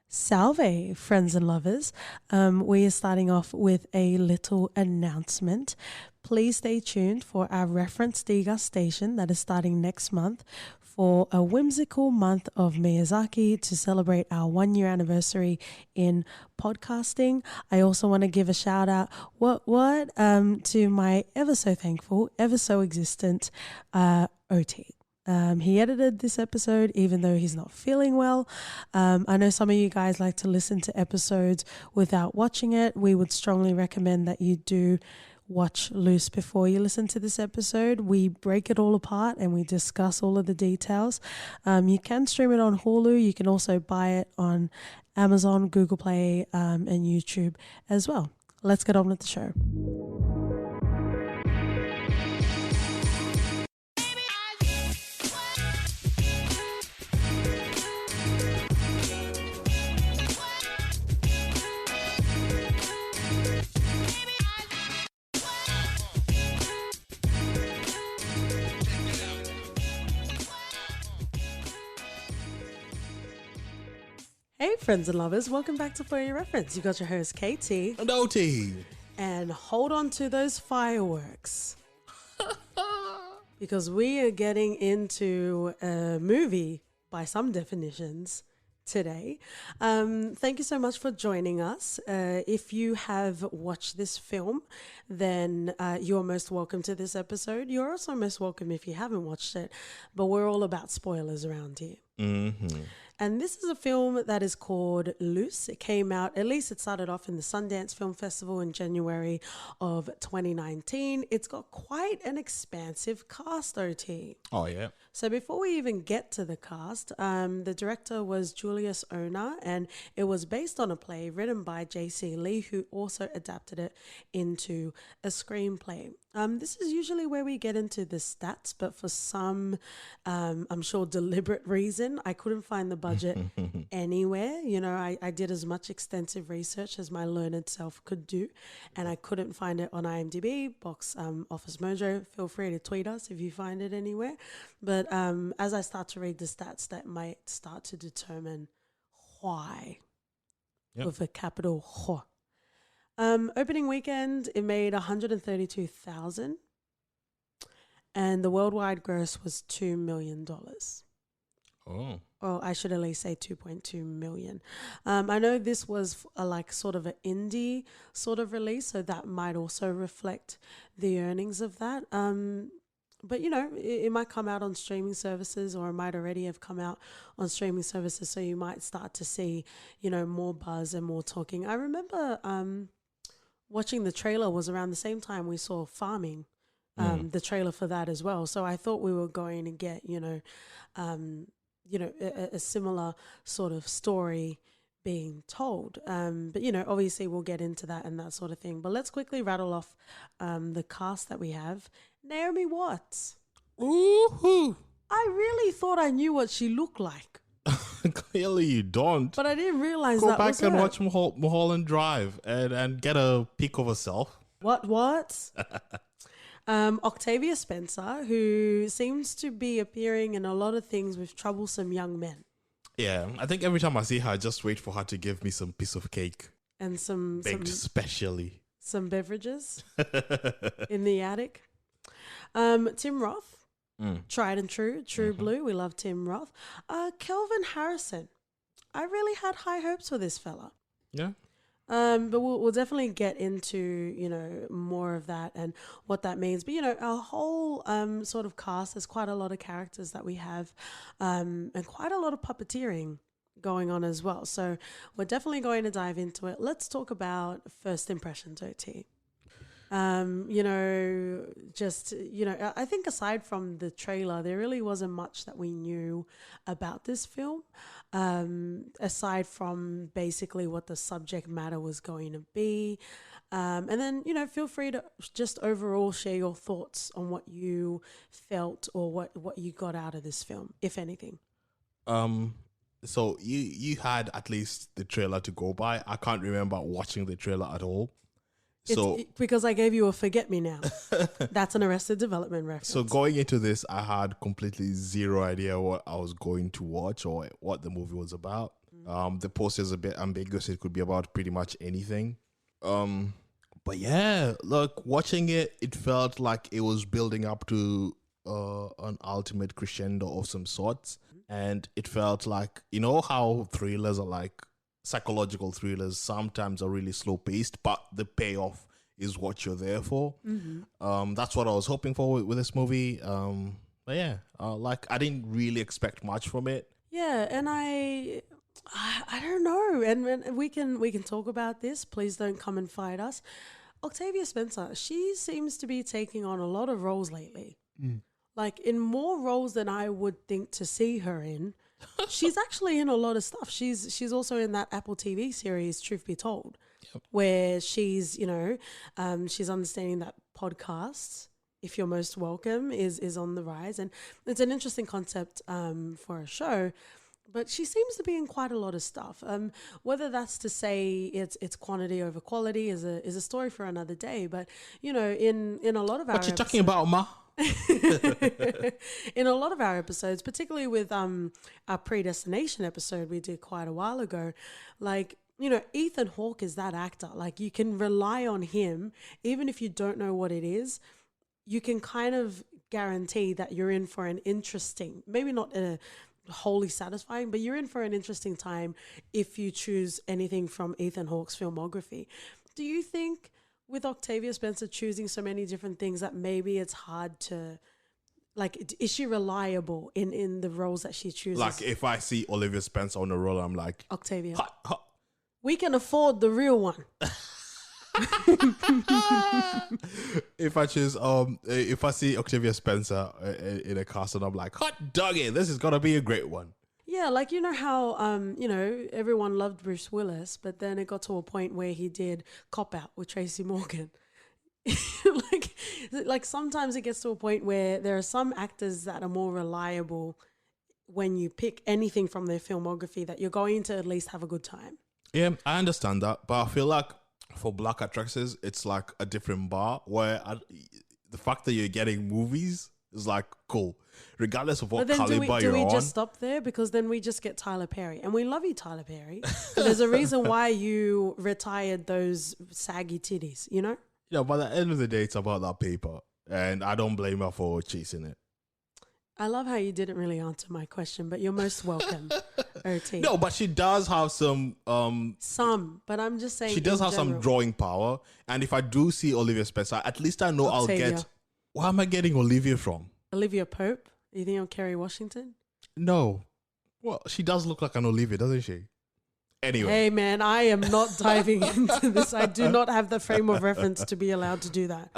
Salve, friends and lovers. We are starting off with a little announcement. Please stay tuned for our reference degustation that is starting next month for a whimsical month of Miyazaki to celebrate our 1 year anniversary in podcasting. I also want to give a shout out to my ever so thankful, ever so existent OT. He edited this episode even though he's not feeling well. I know some of you guys like to listen to episodes without watching it. We would strongly recommend that you do watch Luce before you listen to this episode. We break it all apart and we discuss all of the details. You can stream it on Hulu. You can also buy it on Amazon, Google Play, and YouTube as well. Let's get on with the show. Hey friends and lovers, welcome back to For Your Reference. You got your host Katie and OT. And hold on to those fireworks because we are getting into a movie by some definitions today. Thank you so much for joining us. If you have watched this film, then you're most welcome to this episode. You're also most welcome if you haven't watched it, but we're all about spoilers around here. Mm-hmm. And this is a film that is called Luce. It came out, at least it started off in the Sundance Film Festival in January of 2019. It's got quite an expansive cast, OT. Oh, yeah. So before we even get to the cast, the director was Julius Onah, and it was based on a play written by J.C. Lee, who also adapted it into a screenplay. This is usually where we get into the stats, but for some, I'm sure, deliberate reason, I couldn't find the budget anywhere. You know, I did as much extensive research as my learned self could do, and I couldn't find it on IMDb, Box Office Mojo. Feel free to tweet us if you find it anywhere. But as I start to read the stats, that might start to determine why, with a capital H. Opening weekend, it made 132,000, and the worldwide gross was $2 million. Oh. Or I should at least say 2.2 million. I know this was like sort of an indie sort of release, so that might also reflect the earnings of that. But, you know, it might come out on streaming services, or it might already have come out on streaming services, so you might start to see, you know, more buzz and more talking. I remember watching the trailer was around the same time we saw Farming, the trailer for that as well. So I thought we were going to get, a similar sort of story being told. But, you know, obviously we'll get into that and that sort of thing. But let's quickly rattle off the cast that we have. Naomi Watts. Ooh. I really thought I knew what she looked like. Clearly you don't. But I didn't realize Go that back was and her. watch Mulholland Drive and get a peek of herself. What? Octavia Spencer, who seems to be appearing in a lot of things with troublesome young men. Yeah, I think every time I see her, I just wait for her to give me some piece of cake. And some specially. Some beverages in the attic. Tim Roth, tried and true blue. We love Tim Roth. Kelvin Harrison. I really had high hopes for this fella. Yeah. But we'll definitely get into, you know, more of that and what that means. But, you know, our whole sort of cast, there's quite a lot of characters that we have and quite a lot of puppeteering going on as well. So we're definitely going to dive into it. Let's talk about first impressions, OT. I think aside from the trailer, there really wasn't much that we knew about this film, aside from basically what the subject matter was going to be. And then, you know, feel free to just overall share your thoughts on what you felt or what you got out of this film, if anything. So you had at least the trailer to go by. I can't remember watching the trailer at all. Because I gave you a forget me now. That's an Arrested Development reference. So going into this, I had completely zero idea what I was going to watch or what the movie was about. The poster is a bit ambiguous. It could be about pretty much anything. But yeah, look, watching it, it felt like it was building up to an ultimate crescendo of some sorts. And it felt like, you know how thrillers are like, psychological thrillers sometimes are really slow paced, but the payoff is what you're there for. That's what I was hoping for with this movie. But yeah, like I didn't really expect much from it. Yeah, and I don't know, and we can talk about this. Please don't come and fight us. Octavia Spencer, she seems to be taking on a lot of roles lately, like in more roles than I would think to see her in. She's actually in a lot of stuff. She's also in that Apple TV series, Truth Be Told, where she's, she's understanding that podcasts, If You're Most Welcome, is on the rise. And it's an interesting concept for a show. But she seems to be in quite a lot of stuff. Whether that's to say it's quantity over quality is a story for another day. But, in a lot of our What you talking about, Ma? In a lot of our episodes, particularly with our predestination episode we did quite a while ago, like, Ethan Hawke is that actor. Like, you can rely on him, even if you don't know what it is. You can kind of guarantee that you're in for an interesting, maybe not a wholly satisfying, but you're in for an interesting time if you choose anything from Ethan Hawke's filmography. Do you think with Octavia Spencer choosing so many different things that maybe it's hard to, like, is she reliable in the roles that she chooses? Like, if I see Olivia Spencer on a role, I'm like, Octavia. hot. We can afford the real one. If I choose, if I see Octavia Spencer in a cast, and I'm like, hot doggy, this is gonna be a great one. Yeah, like, you know how, everyone loved Bruce Willis, but then it got to a point where he did Cop Out with Tracy Morgan. like sometimes it gets to a point where there are some actors that are more reliable when you pick anything from their filmography that you're going to at least have a good time. Yeah, I understand that, but I feel like for black actresses, it's like a different bar where the fact that you're getting movies is like cool, regardless of what caliber you're on. Do we just stop there? Because then we just get Tyler Perry, and we love you, Tyler Perry. But there's a reason why you retired those saggy titties, Yeah, by the end of the day, it's about that paper, and I don't blame her for chasing it. I love how you didn't really answer my question, but you're most welcome, OT. No, but she does have some. But I'm just saying she does have some drawing power, and if I do see Olivia Spencer, at least I know Octavia. I'll get. Where am I getting Olivia from? Olivia Pope? You think I'm Kerry Washington? No. Well, she does look like an Olivia, doesn't she? Anyway. Hey, man, I am not diving into this. I do not have the frame of reference to be allowed to do that.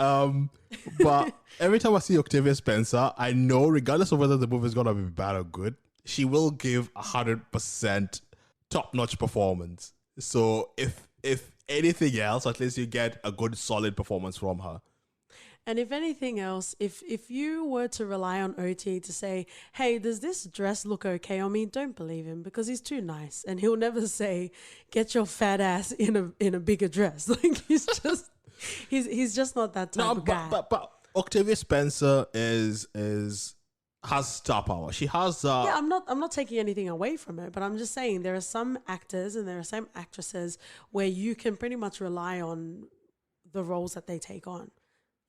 But every time I see Octavia Spencer, I know, regardless of whether the movie is going to be bad or good, she will give 100% top-notch performance. So if anything else, at least you get a good, solid performance from her. And if anything else, if you were to rely on OT to say, hey, does this dress look okay on me? Don't believe him, because he's too nice. And he'll never say, get your fat ass in a bigger dress. Like, he's just not that type of guy. But Octavia Spencer has star power. She has yeah, I'm not taking anything away from her, but I'm just saying there are some actors and there are some actresses where you can pretty much rely on the roles that they take on.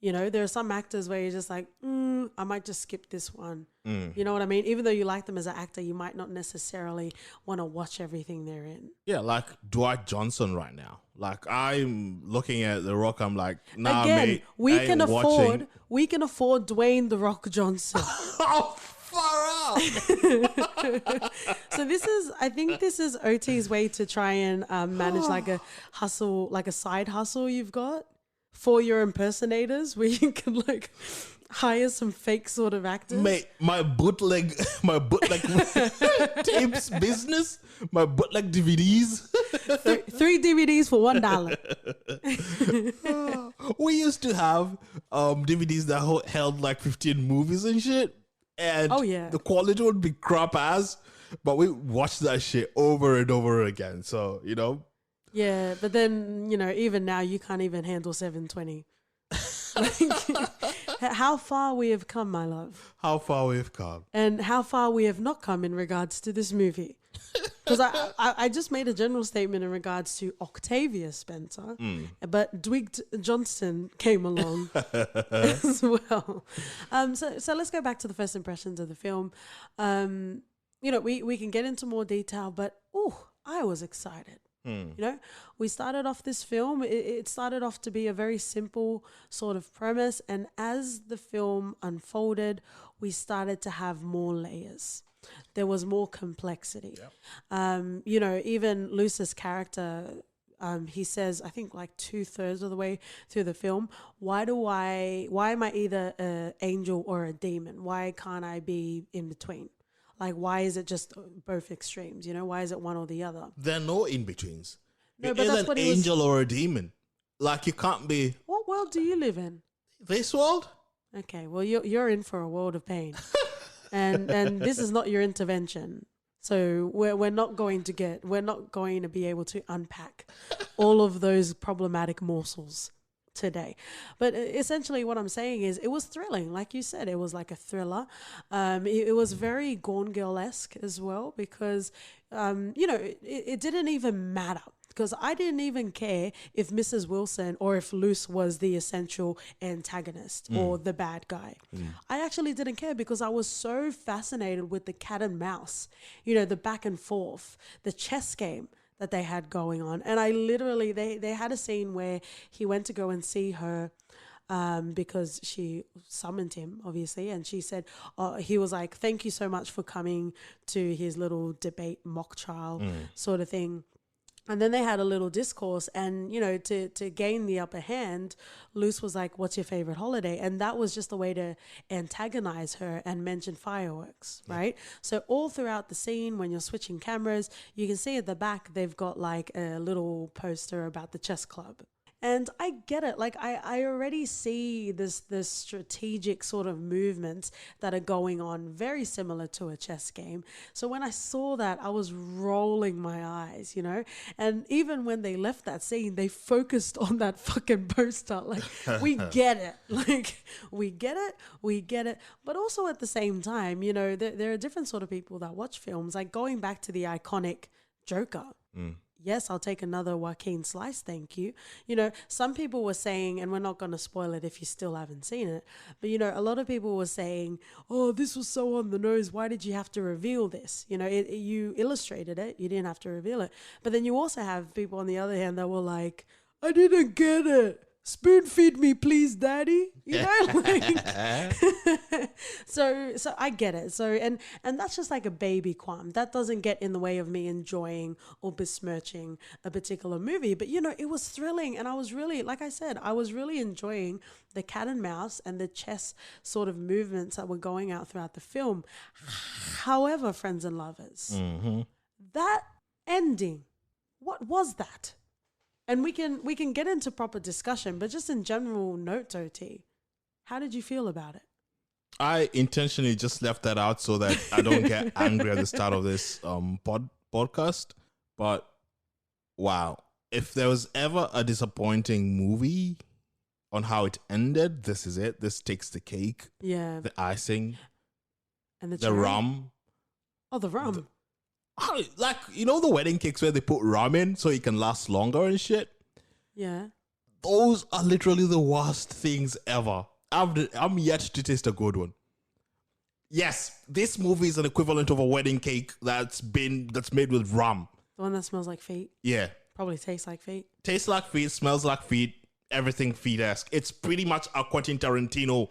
There are some actors where you're just like, I might just skip this one. You know what I mean? Even though you like them as an actor, you might not necessarily want to watch everything they're in. Yeah, like Dwight Johnson right now. Like, I'm looking at The Rock, I'm like, nah, Again, mate, we can afford Dwayne The Rock Johnson. Oh, far out. So I think this is OT's way to try and manage like a hustle, like a side hustle you've got for your impersonators, where you can like hire some fake sort of actors. Mate, my bootleg tapes business, my bootleg DVDs. Three DVDs for $1. We used to have DVDs that held like 15 movies and shit. And the quality would be crap ass, but we watched that shit over and over again. So, Yeah, but then, even now you can't even handle 720. How far we have come, my love. How far we have come. And how far we have not come in regards to this movie. Because I just made a general statement in regards to Octavia Spencer, but Dwight Johnson came along as well. So let's go back to the first impressions of the film. We can get into more detail, but I was excited. We started off this film, it started off to be a very simple sort of premise, and as the film unfolded, we started to have more layers. There was more complexity. Yep. Even Luce's character, he says, I think like 2/3 of the way through the film, why am I either an angel or a demon? Why can't I be in between? Like, why is it just both extremes? Why is it one or the other? There are no in-betweens. No, You're but either that's what an angel or a demon. Like, you can't be... What world do you live in? This world? Okay, well, you're in for a world of pain. and this is not your intervention. So we're not going to be able to unpack all of those problematic morsels today. But essentially what I'm saying is it was thrilling. Like you said, it was like a thriller. It was very Gone Girl-esque as well because, it didn't even matter. Because I didn't even care if Mrs. Wilson or if Luce was the essential antagonist or the bad guy. I actually didn't care because I was so fascinated with the cat and mouse, the back and forth, the chess game that they had going on. And I literally, they had a scene where he went to go and see her because she summoned him, obviously. And she said, he was like, thank you so much for coming to his little debate mock trial sort of thing. And then they had a little discourse and, to gain the upper hand, Luce was like, what's your favorite holiday? And that was just a way to antagonize her and mention fireworks, right? So all throughout the scene, when you're switching cameras, you can see at the back, they've got like a little poster about the chess club. And I get it. Like I already see this strategic sort of movements that are going on, very similar to a chess game. So when I saw that, I was rolling my eyes, And even when they left that scene, they focused on that fucking poster. Like, we get it. Like, we get it. But also at the same time, there are different sort of people that watch films. Like going back to the iconic Joker. Yes, I'll take another Joaquin slice, thank you. Some people were saying, and we're not going to spoil it if you still haven't seen it, but, a lot of people were saying, oh, this was so on the nose. Why did you have to reveal this? You illustrated it. You didn't have to reveal it. But then you also have people on the other hand that were like, I didn't get it. Spoon feed me, please, daddy. So I get it. So and that's just like a baby qualm. That doesn't get in the way of me enjoying or besmirching a particular movie. But it was thrilling, and I was really, like I said, I was really enjoying the cat and mouse and the chess sort of movements that were going out throughout the film. However, friends and lovers, that ending, what was that? And we can get into proper discussion, but just in general note, OT, how did you feel about it? I intentionally just left that out so that I don't get angry at the start of this podcast. But wow, if there was ever a disappointing movie on how it ended, this is it. This takes the cake, the icing, and the rum. Oh, the rum. Like, the wedding cakes where they put rum in so it can last longer and shit? Yeah. Those are literally the worst things ever. I'm yet to taste a good one. Yes, this movie is an equivalent of a wedding cake that's made with rum. The one that smells like feet? Yeah. Probably tastes like feet. Tastes like feet, smells like feet, everything feet-esque. It's pretty much a Quentin Tarantino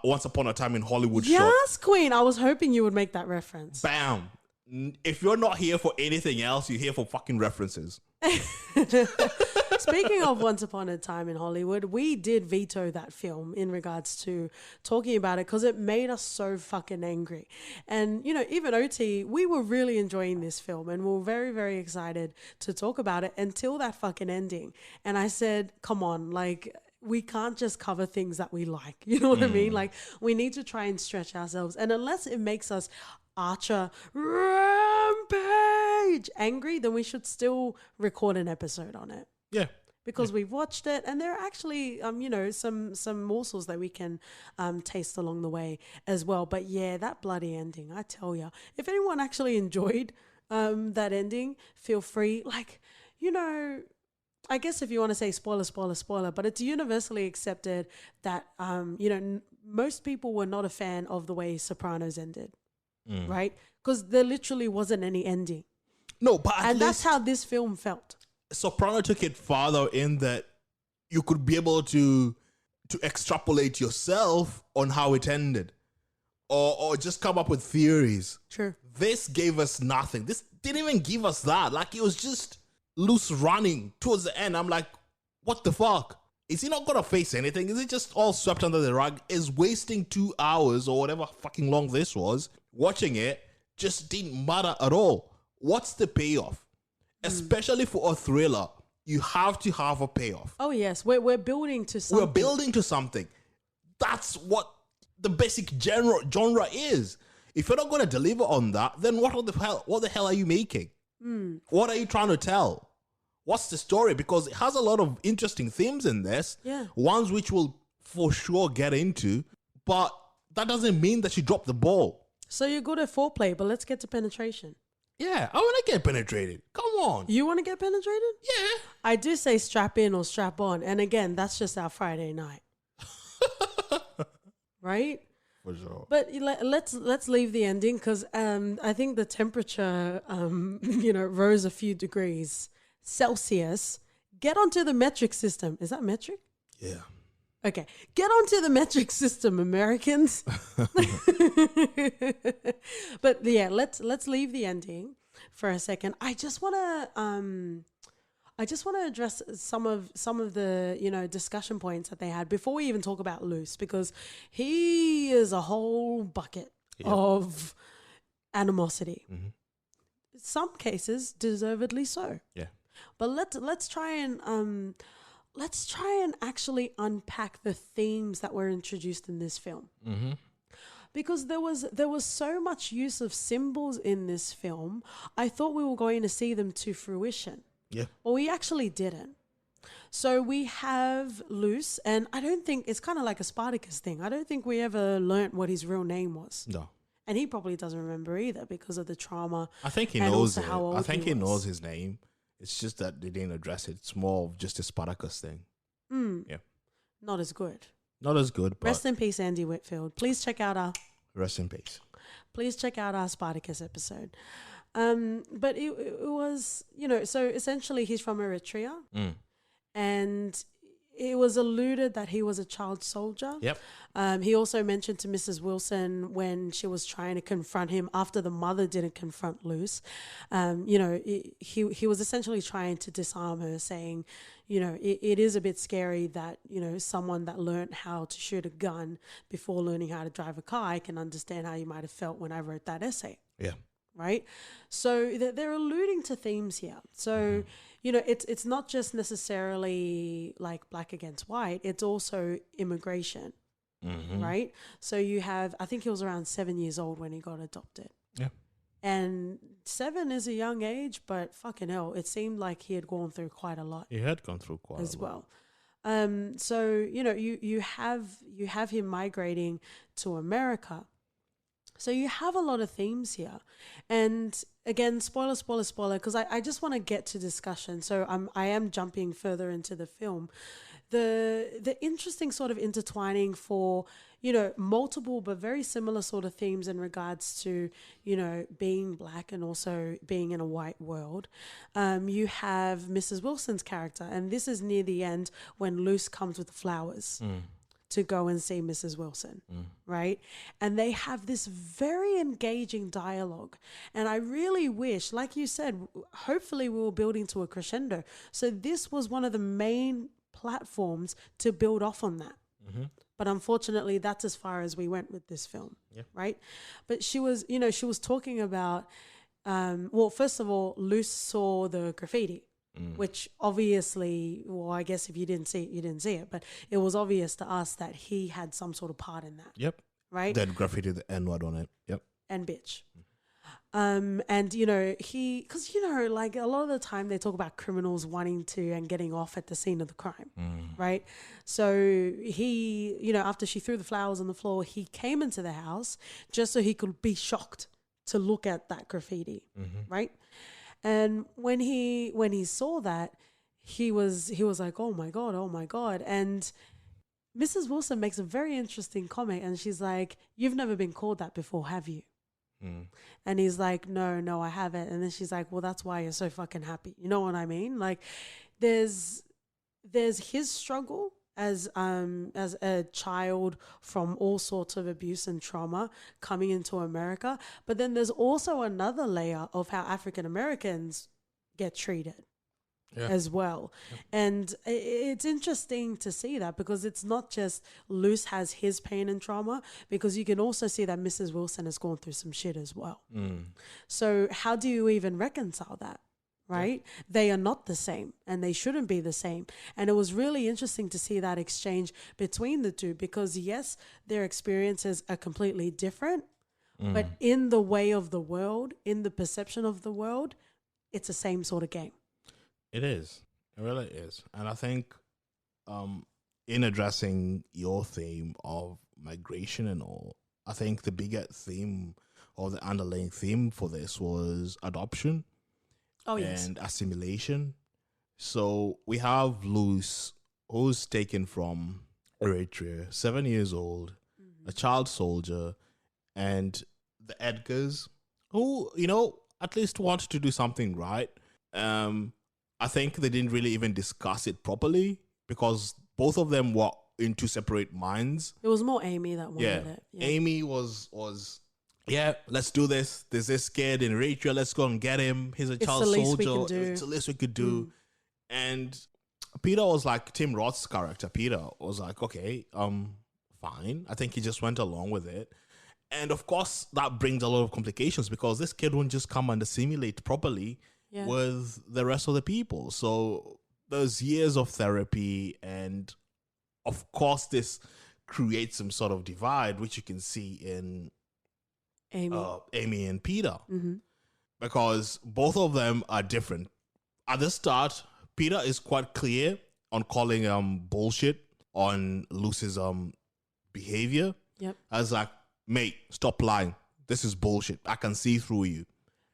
Once Upon a Time in Hollywood shot. Yes, Queen. I was hoping you would make that reference. Bam. If you're not here for anything else, you're here for fucking references. Speaking of Once Upon a Time in Hollywood, we did veto that film in regards to talking about it because it made us so fucking angry. And, even OT, we were really enjoying this film and we were very, very excited to talk about it until that fucking ending. And I said, come on, like, we can't just cover things that we like. You know what I mean? Like, we need to try and stretch ourselves. And unless it makes us Archer rampage angry, then we should still record an episode on it. Yeah. Because we've watched it and there are actually, some morsels that we can taste along the way as well. But yeah, that bloody ending, I tell you, if anyone actually enjoyed that ending, feel free. Like, you know, I guess if you want to say spoiler, but it's universally accepted that, most people were not a fan of the way Sopranos ended, right? Because there literally wasn't any ending. No, but and that's how this film felt. Soprano took it farther in that you could be able to extrapolate yourself on how it ended, or just come up with theories. True. This gave us nothing. This didn't even give us that. Like, it was just Luce running towards the end. I'm like, what the fuck? Is he not gonna face anything? Is it just all swept under the rug? Is wasting 2 hours or whatever fucking long this was, watching it, just didn't matter at all. What's the payoff? Especially for a thriller, you have to have a payoff. Oh yes, we're building to something. We're building to something. That's what the basic genre is. If you're not going to deliver on that, then what the hell are you making? What are you trying to tell? What's the story? Because it has a lot of interesting themes in this. Yeah. Ones which we'll for sure get into, but that doesn't mean that you drop the ball. So you're good at foreplay, but let's get to penetration. Yeah, I want to get penetrated. Come on. You want to get penetrated? Yeah. I do say strap in or strap on. And again, that's just our Friday night. Right? For sure. But let's leave the ending because I think the temperature, rose a few degrees Celsius. Get onto the metric system. Is that metric? Yeah. Okay. Get onto the metric system, Americans. But yeah, let's leave the ending for a second. I just want to address some of the discussion points that they had before we even talk about Luce, because he is a whole bucket of animosity. Mm-hmm. Some cases deservedly so. Yeah. But let's try and actually unpack the themes that were introduced in this film. Mm-hmm. Because there was so much use of symbols in this film. I thought we were going to see them to fruition. Yeah. Well, we actually didn't. So we have Luce, and I don't think it's kind of like a Spartacus thing. I don't think we ever learnt what his real name was. No. And he probably doesn't remember either because of the trauma. I think he knows it. I think he knows his name. It's just that they didn't address it. It's more of just a Spartacus thing. Yeah. Not as good. Not as good, but... Rest in peace, Andy Whitfield. Please check out our... Rest in peace. Please check out our Spartacus episode. But it was, so essentially he's from Eritrea. And it was alluded that he was a child soldier. Yep. He also mentioned to Mrs. Wilson when she was trying to confront him after the mother didn't confront Luce. He was essentially trying to disarm her, saying, it is a bit scary that, someone that learned how to shoot a gun before learning how to drive a car, I can understand how you might have felt when I wrote that essay. Yeah. Right? So they're alluding to themes here. So, it's not just necessarily like black against white. It's also immigration, right? So you have, I think he was around 7 years old when he got adopted. Yeah. And 7 is a young age, but fucking hell, it seemed like he had gone through quite a lot. He had gone through quite a lot. As well. So, you have him migrating to America. So you have a lot of themes here. And again, spoiler, because I just want to get to discussion. So I am jumping further into the film. The interesting sort of intertwining for, multiple but very similar sort of themes in regards to, being black and also being in a white world. You have Mrs. Wilson's character, and this is near the end when Luce comes with the flowers. To go and see Mrs. Wilson, right? And they have this very engaging dialogue. And I really wish, like you said, hopefully we were building to a crescendo. So this was one of the main platforms to build off on that. But unfortunately, that's as far as we went with this film, right? But she was talking about, first of all, Luce saw the graffiti. Which obviously, well, I guess if you didn't see it, you didn't see it. But it was obvious to us that he had some sort of part in that. Yep. Right? Then graffiti the N-word on it. Yep. And bitch. And, because, like a lot of the time they talk about criminals wanting to and getting off at the scene of the crime. Right? So he, after she threw the flowers on the floor, he came into the house just so he could be shocked to look at that graffiti, Mm-hmm. right? And when he saw that, he was like, oh my god, oh my god. And Mrs. Wilson makes a very interesting comment, and she's like, you've never been called that before, have you? Mm. And he's like, no, I haven't. And then she's like, well, that's why you're so fucking happy. You know what I mean? Like, there's his struggle as a child from all sorts of abuse and trauma coming into America, but then there's also another layer of how African Americans get treated as well. And it's interesting to see that, because it's not just Luce has his pain and trauma, because you can also see that Mrs. Wilson has gone through some shit as well. So how do you even reconcile that? Right? Yeah. They are not the same, and they shouldn't be the same. And it was really interesting to see that exchange between the two, because yes, their experiences are completely different, but in the way of the world, in the perception of the world, it's the same sort of game. It is. It really is. And I think in addressing your theme of migration and all, I think the bigger theme or the underlying theme for this was adoption. Oh, yes. And assimilation. So we have Luce, who's taken from Eritrea, 7 years old, a child soldier, and the Edgars, who, at least want to do something right. I think they didn't really even discuss it properly, because both of them were in two separate minds. It was more Amy that wanted it. Yeah. Amy was yeah, let's do this. There's this kid in Eritrea. Let's go and get him. He's a child soldier. It's the least we could do. And Peter was like, Tim Roth's character, Peter, was like, okay, fine. I think he just went along with it. And of course, that brings a lot of complications, because this kid won't just come and assimilate properly with the rest of the people. So there's years of therapy. And of course, this creates some sort of divide, which you can see in Amy and Peter, because both of them are different. At the start, Peter is quite clear on calling bullshit on Luce's behavior. Yep. I was like, mate, stop lying. This is bullshit. I can see through you.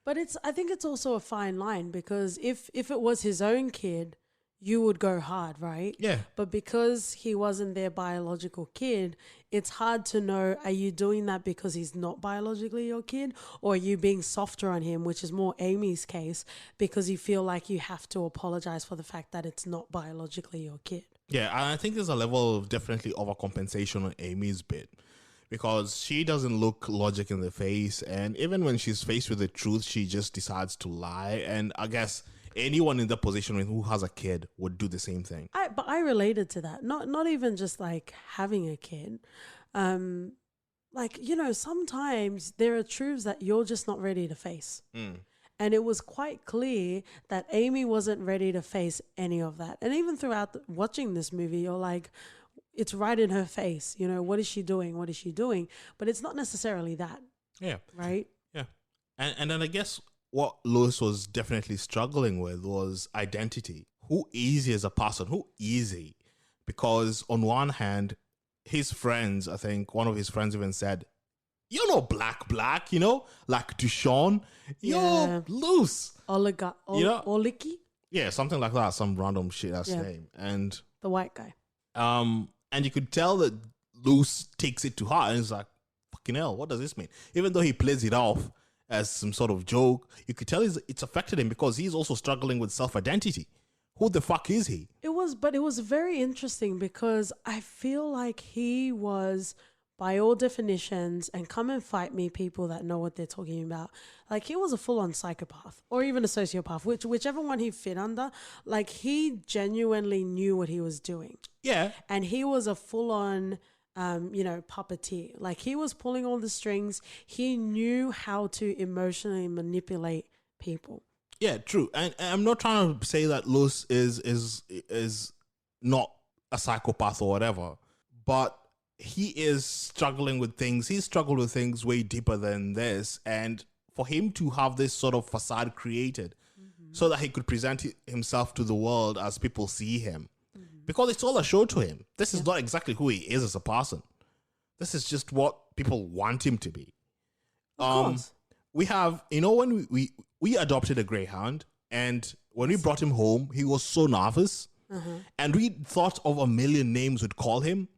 But I think it's also a fine line, because if it was his own kid, you would go hard, right? Yeah. But because he wasn't their biological kid, it's hard to know, are you doing that because he's not biologically your kid, or are you being softer on him, which is more Amy's case, because you feel like you have to apologize for the fact that it's not biologically your kid? Yeah, and I think there's a level of definitely overcompensation on Amy's bit, because she doesn't look logic in the face, and even when she's faced with the truth, she just decides to lie. And I guess anyone in that position who has a kid would do the same thing. But I related to that. Not even just like having a kid. Like, sometimes there are truths that you're just not ready to face. And it was quite clear that Amy wasn't ready to face any of that. And even throughout watching this movie, you're like, it's right in her face. What is she doing? What is she doing? But it's not necessarily that. Yeah. Right? Yeah. And then I guess what Luce was definitely struggling with was identity. Who is he as a person? Who is he? Because on one hand, his friends, I think one of his friends even said, you're not black, like Deshaun. You're Luce. Oliki? Yeah, something like that. Some random shit ass name. And the white guy. And you could tell that Luce takes it to heart, and it's like, fucking hell, what does this mean? Even though he plays it off as some sort of joke, you could tell it's affected him, because he's also struggling with self-identity. Who the fuck is he? It was very interesting, because I feel like he was, by all definitions, and come and fight me, people that know what they're talking about, like he was a full-on psychopath, or even a sociopath, whichever one he fit under. Like, he genuinely knew what he was doing. Yeah. And he was a full-on puppeteer. Like, he was pulling all the strings. He knew how to emotionally manipulate people. Yeah, true. And I'm not trying to say that Luce is not a psychopath or whatever, but he is struggling with things. He's struggled with things way deeper than this. And for him to have this sort of facade created so that he could present himself to the world as people see him, because it's all a show to him. This is not exactly who he is as a person. This is just what people want him to be. Of course. we have, when we adopted a greyhound, and when we brought him home, he was so nervous, and we thought of a million names we'd call him,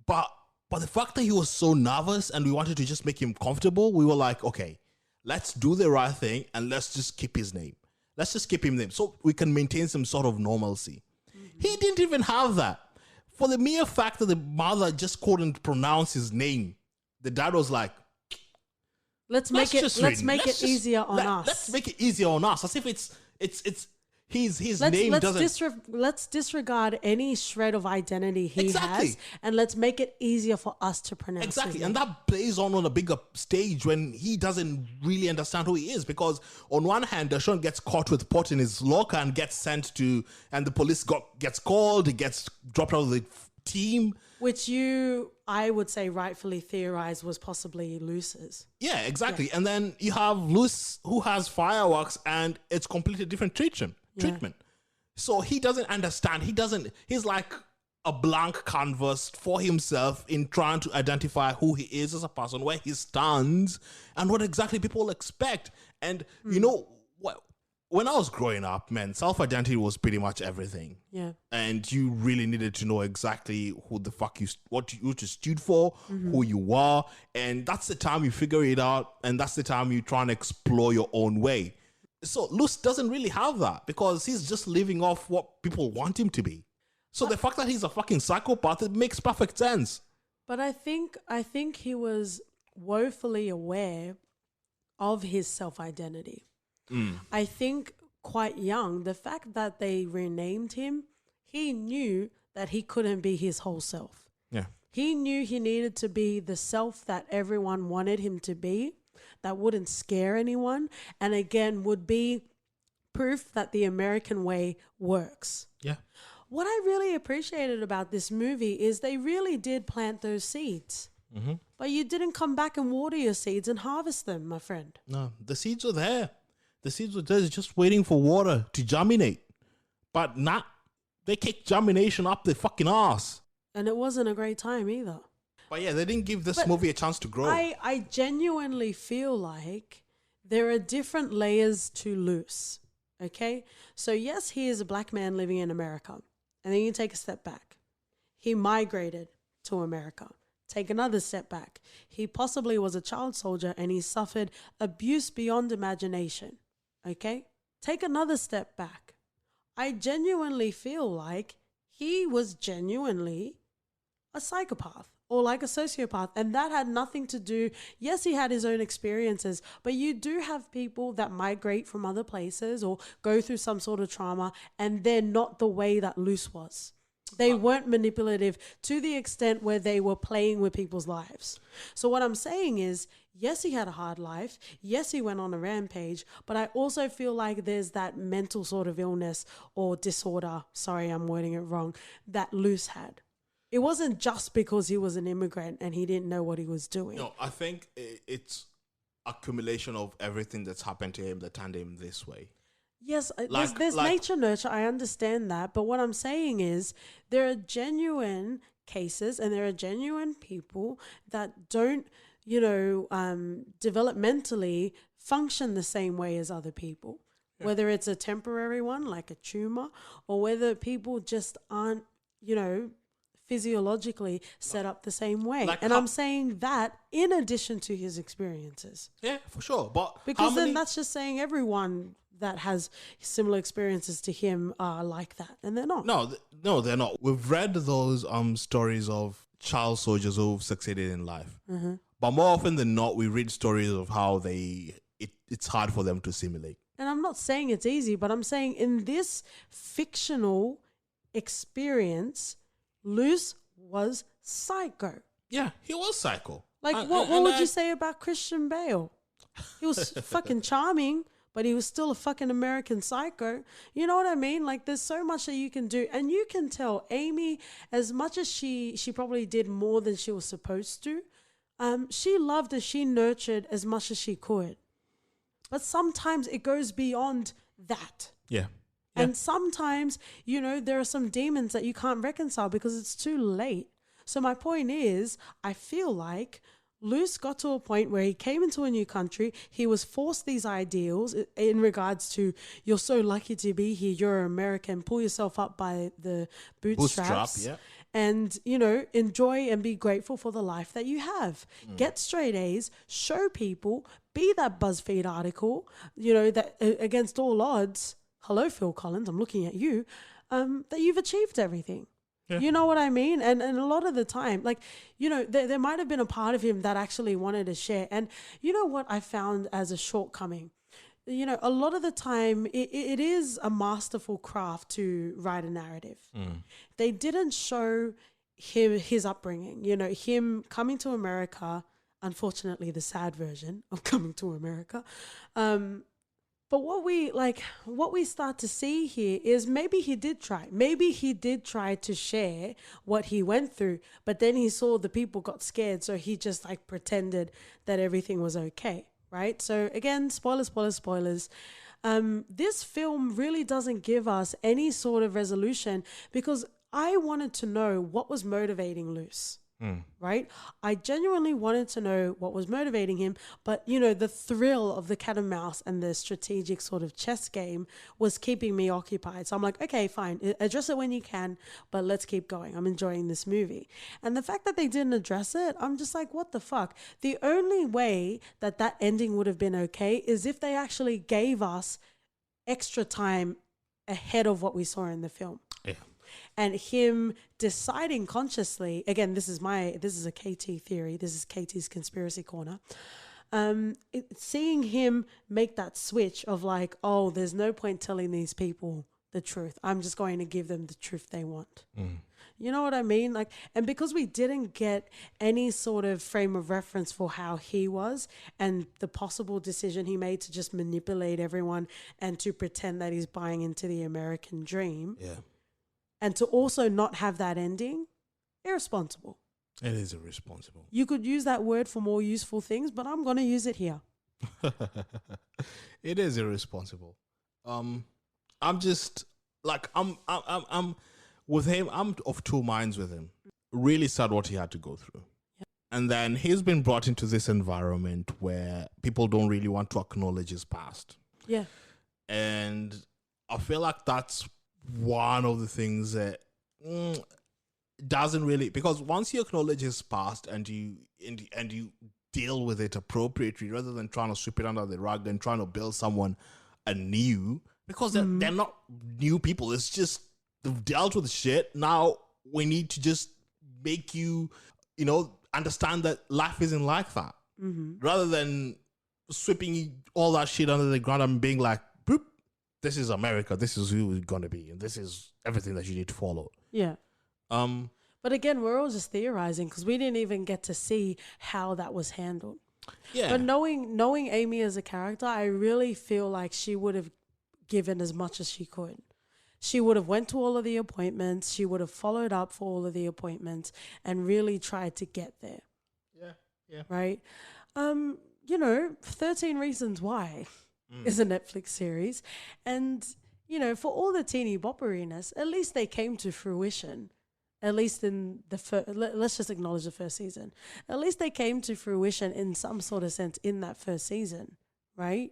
but the fact that he was so nervous and we wanted to just make him comfortable, we were like, okay, let's do the right thing and let's just keep his name. Let's just keep him name so we can maintain some sort of normalcy. He didn't even have that. For the mere fact that the mother just couldn't pronounce his name, the dad was like, let's make it easier on us. Let's make it easier on us. As if it's his name doesn't. Let's disregard any shred of identity he has, and let's make it easier for us to pronounce. Exactly, and that plays on a bigger stage when he doesn't really understand who he is. Because on one hand, Deshaun gets caught with pot in his locker and gets sent to, and the police gets called. He gets dropped out of the team, which I would say, rightfully theorized was possibly Luce's. Yeah, exactly. Yeah. And then you have Luce, who has fireworks, and it's completely different treatment. So he doesn't understand. He's like a blank canvas for himself in trying to identify who he is as a person, where he stands, and what exactly people expect. And when I was growing up, man, self-identity was pretty much everything. Yeah. And you really needed to know exactly who the fuck what you stood for, who you are. And that's the time you figure it out. And that's the time you try and explore your own way. So Luce doesn't really have that because he's just living off what people want him to be. So the fact that he's a fucking psychopath, it makes perfect sense. But I think he was woefully aware of his self-identity. I think quite young, the fact that they renamed him, he knew that he couldn't be his whole self. Yeah. He knew he needed to be the self that everyone wanted him to be, that wouldn't scare anyone, and again would be proof that the American way works. Yeah. What I really appreciated about this movie is they really did plant those seeds. But you didn't come back and water your seeds and harvest them, my friend. No, the seeds were there. The seeds were there just waiting for water to germinate. But they kicked germination up the fucking ass. And it wasn't a great time either. But yeah, they didn't give this movie a chance to grow. I genuinely feel like there are different layers to Luce. Okay? So yes, he is a black man living in America. And then you take a step back. He migrated to America. Take another step back. He possibly was a child soldier and he suffered abuse beyond imagination. Okay? Take another step back. I genuinely feel like he was genuinely a psychopath or like a sociopath. And that had nothing to do, yes, he had his own experiences, but you do have people that migrate from other places or go through some sort of trauma and they're not the way that Luce was. They weren't manipulative to the extent where they were playing with people's lives. So what I'm saying is, yes, he had a hard life. Yes, he went on a rampage. But I also feel like there's that mental sort of illness or disorder, sorry, I'm wording it wrong, that Luce had. It wasn't just because he was an immigrant and he didn't know what he was doing. No, I think it's accumulation of everything that's happened to him that turned him this way. Yes, there's nature nurture. I understand that. But what I'm saying is there are genuine cases and there are genuine people that don't, developmentally function the same way as other people. Yeah. Whether it's a temporary one, like a tumor, or whether people just aren't, physiologically set up the same way. I'm saying that in addition to his experiences. Yeah, for sure. But because then that's just saying everyone that has similar experiences to him are like that, and they're not. No, they're not. We've read those stories of child soldiers who've succeeded in life, but more often than not, we read stories of how it's hard for them to assimilate. And I'm not saying it's easy, but I'm saying in this fictional experience, Luce was psycho. Yeah, he was psycho. Like, what would you say about Christian Bale? He was fucking charming, but he was still a fucking American psycho. You know what I mean? Like, there's so much that you can do. And you can tell Amy, as much as she probably did more than she was supposed to, she loved and she nurtured as much as she could. But sometimes it goes beyond that. Yeah. And sometimes, there are some demons that you can't reconcile because it's too late. So my point is, I feel like Luce got to a point where he came into a new country. He was forced these ideals in regards to, you're so lucky to be here. You're American. Pull yourself up by the bootstraps. And, enjoy and be grateful for the life that you have. Get straight A's, show people, be that BuzzFeed article, that against all odds, hello, Phil Collins, I'm looking at you, that you've achieved everything. Yeah. You know what I mean? And a lot of the time, there might have been a part of him that actually wanted to share. And you know what I found as a shortcoming? A lot of the time, it is a masterful craft to write a narrative. They didn't show his upbringing, him coming to America, unfortunately, the sad version of coming to America. But what we start to see here is maybe he did try. Maybe he did try to share what he went through, but then he saw the people got scared, so he just pretended that everything was okay, right? So again, spoilers. This film really doesn't give us any sort of resolution because I wanted to know what was motivating Luce. Right? I genuinely wanted to know what was motivating him, but the thrill of the cat and mouse and the strategic sort of chess game was keeping me occupied. So I'm like, okay, fine, address it when you can, but let's keep going. I'm enjoying this movie. And the fact that they didn't address it, I'm just like, what the fuck? The only way that ending would have been okay is if they actually gave us extra time ahead of what we saw in the film. Yeah. And him deciding consciously, again, this is a KT theory. This is KT's conspiracy corner. Seeing him make that switch of there's no point telling these people the truth. I'm just going to give them the truth they want. You know what I mean? And because we didn't get any sort of frame of reference for how he was and the possible decision he made to just manipulate everyone and to pretend that he's buying into the American dream. Yeah. And to also not have that ending, irresponsible. It is irresponsible. You could use that word for more useful things, but I'm going to use it here. It is irresponsible. I'm just I'm with him. I'm of two minds with him. Really sad what he had to go through. Yep. And then he's been brought into this environment where people don't really want to acknowledge his past. Yeah. And I feel like that's one of the things that doesn't really, because once you acknowledge his past and you deal with it appropriately rather than trying to sweep it under the rug and trying to build someone anew, because they're not new people. It's just they've dealt with shit. Now we need to just make you understand that life isn't like that, rather than sweeping all that shit under the ground and being like, boop, this is America. This is who we're going to be. And this is everything that you need to follow. Yeah. But again, we're all just theorizing because we didn't even get to see how that was handled. Yeah. But knowing Amy as a character, I really feel like she would have given as much as she could. She would have went to all of the appointments. She would have followed up for all of the appointments and really tried to get there. Yeah. Yeah. Right. 13 Reasons Why is a Netflix series. And, for all the teeny bopperiness, at least they came to fruition. At least in let's just acknowledge the first season. At least they came to fruition in some sort of sense in that first season, right?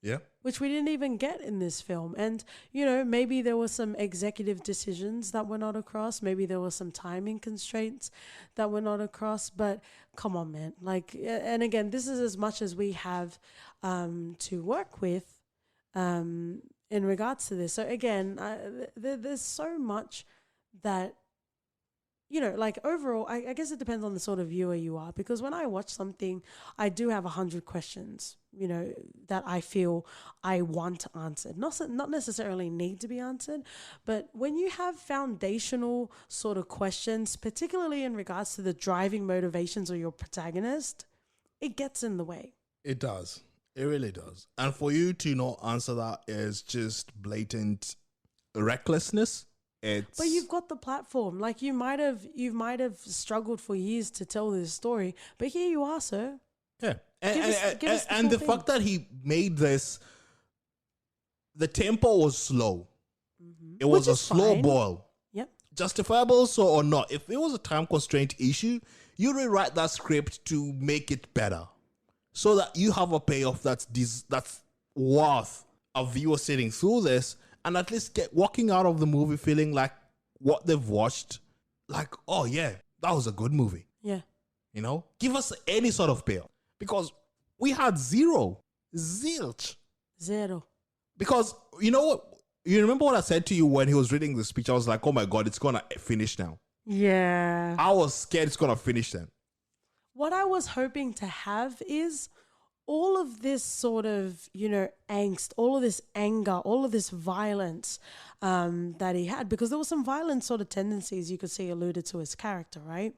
Yeah. Which we didn't even get in this film. And, maybe there were some executive decisions that were not across. Maybe there were some timing constraints that were not across. But come on, man. And again, this is as much as we have to work with in regards to this. So again, there's so much that, overall, I guess it depends on the sort of viewer you are, because when I watch something, I do have 100 questions, that I feel I want answered. Not necessarily need to be answered, but when you have foundational sort of questions, particularly in regards to the driving motivations of your protagonist, it gets in the way. It does. It really does. And for you to not answer that is just blatant recklessness. But you've got the platform. You might have struggled for years to tell this story, but here you are, sir. Yeah, and the fact that he made this, the tempo was slow. Mm-hmm. It was a slow boil. Yep. Justifiable, so or not. If it was a time constraint issue, You rewrite that script to make it better, so that you have a payoff that's worth a viewer sitting through this and at least walking out of the movie feeling like what they've watched, like, oh yeah, that was a good movie. Yeah. You know, give us any sort of payoff, because we had zilch. Zero. Because you know what? You remember what I said to you when he was reading the speech? I was like, oh my God, it's going to finish now. Yeah. I was scared it's going to finish then. What I was hoping to have is all of this sort of, angst, all of this anger, all of this violence that he had, because there were some violent sort of tendencies you could see alluded to his character, right?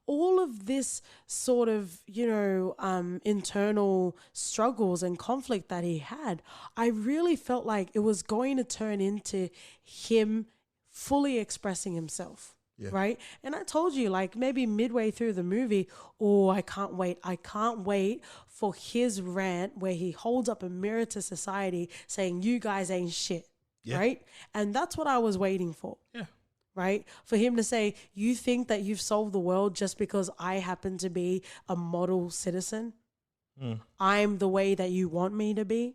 All of this sort of, internal struggles and conflict that he had, I really felt like it was going to turn into him fully expressing himself. Yeah. Right. And I told you, like, maybe midway through the movie, I can't wait for his rant where he holds up a mirror to society saying, you guys ain't shit. Yeah. Right. And that's what I was waiting for. Yeah. Right. For him to say, you think that you've solved the world just because I happen to be a model citizen? I'm the way that you want me to be,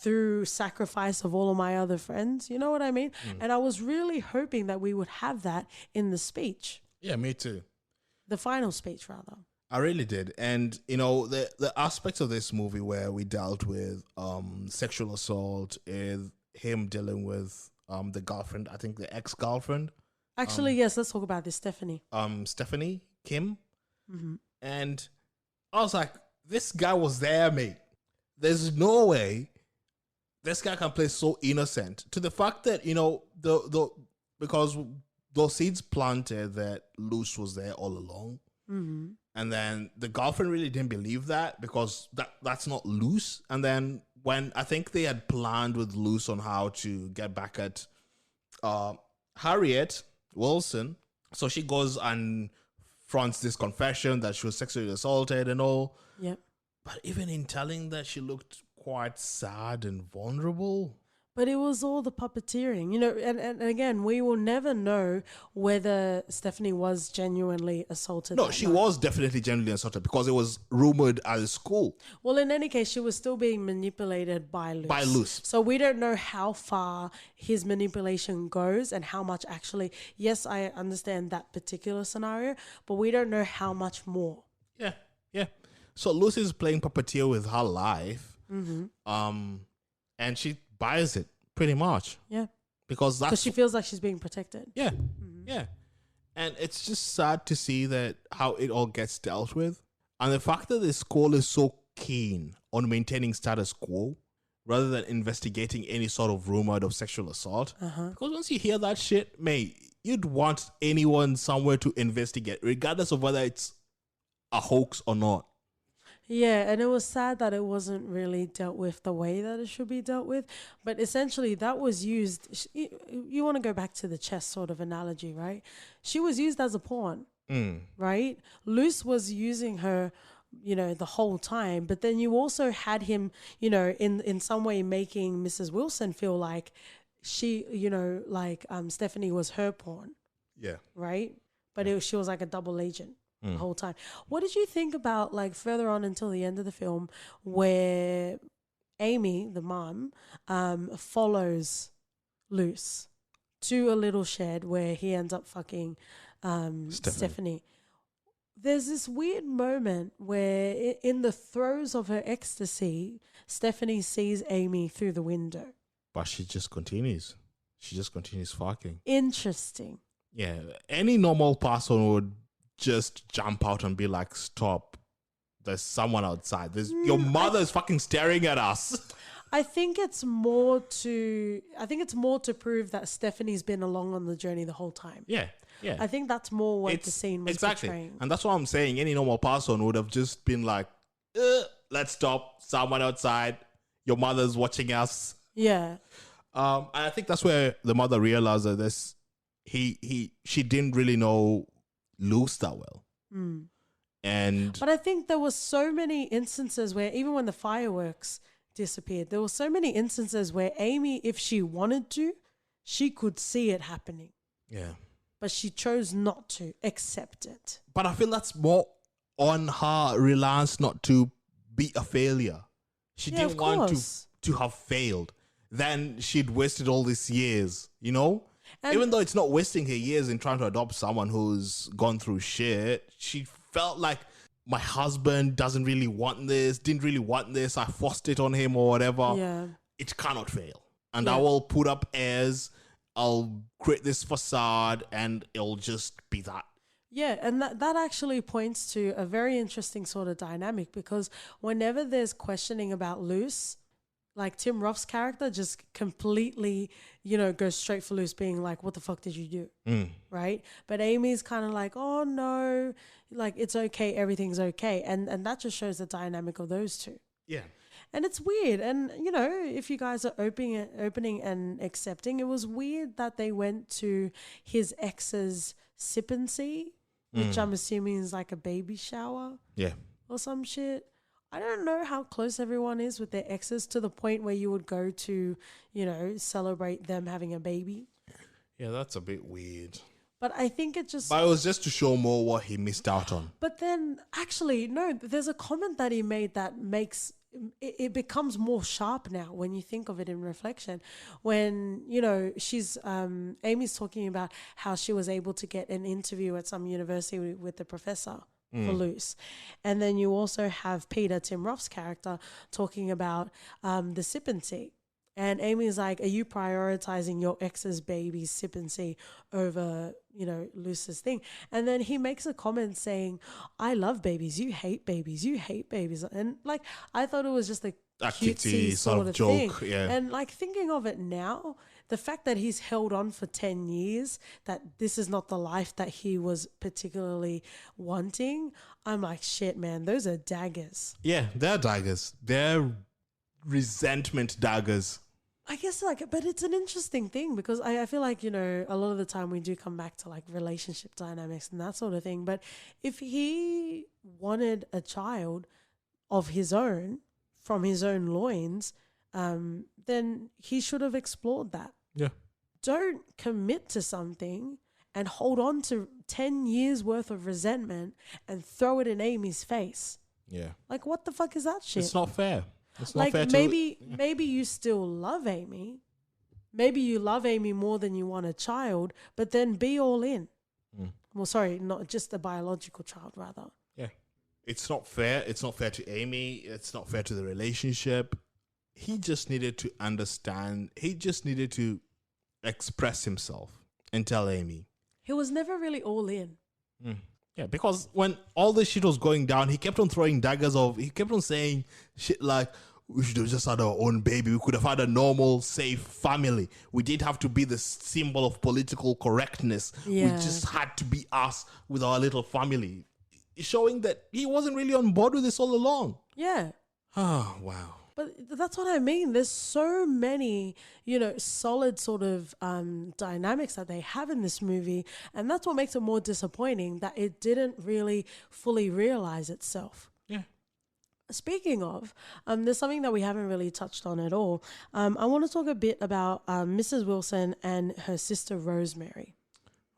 through sacrifice of all of my other friends. You know what I mean? And I was really hoping that we would have that in the speech. Yeah, me too. The final speech, rather. I really did. And, the aspects of this movie where we dealt with sexual assault, is him dealing with the girlfriend, I think the ex-girlfriend. Actually, yes, let's talk about this, Stephanie. Stephanie, Kim. Mm-hmm. And I was like, this guy was there, mate. There's no way this guy can play so innocent, to the fact that, because those seeds planted that Luce was there all along. Mm-hmm. And then the girlfriend really didn't believe that, because that's not Luce. And then when I think they had planned with Luce on how to get back at Harriet Wilson, so she goes and fronts this confession that she was sexually assaulted and all. Yep. But even in telling that, she looked quite sad and vulnerable. But it was all the puppeteering, and again, we will never know whether Stephanie was genuinely assaulted. No, she was definitely genuinely assaulted, because it was rumored at the school. Well, in any case, she was still being manipulated by Luce. So we don't know how far his manipulation goes and how much actually, yes, I understand that particular scenario, but we don't know how much more. Yeah. So Luce is playing puppeteer with her life. Mm-hmm. And she buys it pretty much. Yeah. Because she feels like she's being protected. Yeah. Mm-hmm. Yeah. And it's just sad to see that how it all gets dealt with. And the fact that the school is so keen on maintaining status quo rather than investigating any sort of rumor of sexual assault. Uh-huh. Because once you hear that shit, mate, you'd want anyone somewhere to investigate, regardless of whether it's a hoax or not. Yeah, and it was sad that it wasn't really dealt with the way that it should be dealt with. But essentially, that was used. You want to go back to the chess sort of analogy, right? She was used as a pawn, right? Luce was using her, the whole time. But then you also had him, in some way making Mrs. Wilson feel like she, Stephanie was her pawn. Yeah. Right? But she was like a double agent. The whole time. What did you think about, like, further on until the end of the film, where Amy, the mom, follows Luce to a little shed where he ends up fucking Stephanie? There's this weird moment where in the throes of her ecstasy, Stephanie sees Amy through the window. But she just continues. She just continues fucking. Interesting. Yeah. Any normal person would just jump out and be like, stop, there's someone outside, your mother is fucking staring at us. I think it's more to prove that Stephanie's been along on the journey the whole time. Yeah. I think that's more what the scene was portraying. And that's what I'm saying. Any normal person would have just been like, let's stop, someone outside, your mother's watching us. Yeah. And I think that's where the mother realized that she didn't really know Luce that well. But I think there were so many instances where, even when the fireworks disappeared, there were so many instances where Amy, if she wanted to, she could see it happening. Yeah. but she chose not to accept it. But I feel that's more on her reliance not to be a failure. She Yeah, didn't of want course. to have failed. Then she'd wasted all these years, you know? And Even though it's not wasting her years in trying to adopt someone who's gone through shit, she felt like my husband doesn't really want this, didn't really want this. I forced it on him or whatever. yeah. It cannot fail. And Yeah. I will put up airs, I'll create this facade, and it'll just be that. Yeah, and that actually points to a very interesting sort of dynamic, because whenever there's questioning about Luce, like Tim Roth's character just completely, goes straight for Luce, being like, what the fuck did you do? Right? But Amy's kind of like, oh no, like it's okay, everything's okay. And that just shows the dynamic of those two. Yeah. And it's weird. And, if you guys are opening and accepting, it was weird that they went to his ex's sip and see, which I'm assuming is like a baby shower. Yeah. Or some shit. I don't know how close everyone is with their exes to the point where you would go to, celebrate them having a baby. Yeah, that's a bit weird. But I think it just... But it was just to show more what he missed out on. But then, actually, no, there's a comment that he made that makes... It becomes more sharp now when you think of it in reflection. When, she's... Amy's talking about how she was able to get an interview at some university with the professor for Luce. And then you also have Peter, Tim Roth's character, talking about the sip and see. And Amy's like, are you prioritizing your ex's baby's sip and see over, Luce's thing? And then he makes a comment saying, I love babies. You hate babies. You hate babies. And like, I thought it was just a cutesy sort of joke. thing. Yeah. And like thinking of it now, the fact that he's held on for 10 years, that this is not the life that he was particularly wanting, I'm like, shit, man, those are daggers. Yeah, they're daggers. They're resentment daggers. I guess but it's an interesting thing, because I feel like, a lot of the time we do come back to like relationship dynamics and that sort of thing. But if he wanted a child of his own from his own loins, then he should have explored that. Yeah. Don't commit to something and hold on to 10 years worth of resentment and throw it in Amy's face. Yeah. Like, what the fuck is that shit? It's not fair. It's not Like, fair maybe you still love Amy. Maybe you love Amy more than you want a child, but then be all in. Well, sorry, not just a biological child, rather. Yeah. It's not fair. It's not fair to Amy. It's not fair to the relationship. He just needed to understand. He just needed to express himself and tell Amy. He was never really all in. Yeah, because when all this shit was going down, he kept on throwing daggers he kept on saying shit like, we should have just had our own baby. We could have had a normal, safe family. We didn't have to be the symbol of political correctness. Yeah. We just had to be us with our little family. Showing that he wasn't really on board with this all along. Yeah. Oh, wow. But that's what I mean. There's so many, solid sort of dynamics that they have in this movie. And that's what makes it more disappointing, that it didn't really fully realize itself. Yeah. Speaking of, there's something that we haven't really touched on at all. I want to talk a bit about Mrs. Wilson and her sister Rosemary.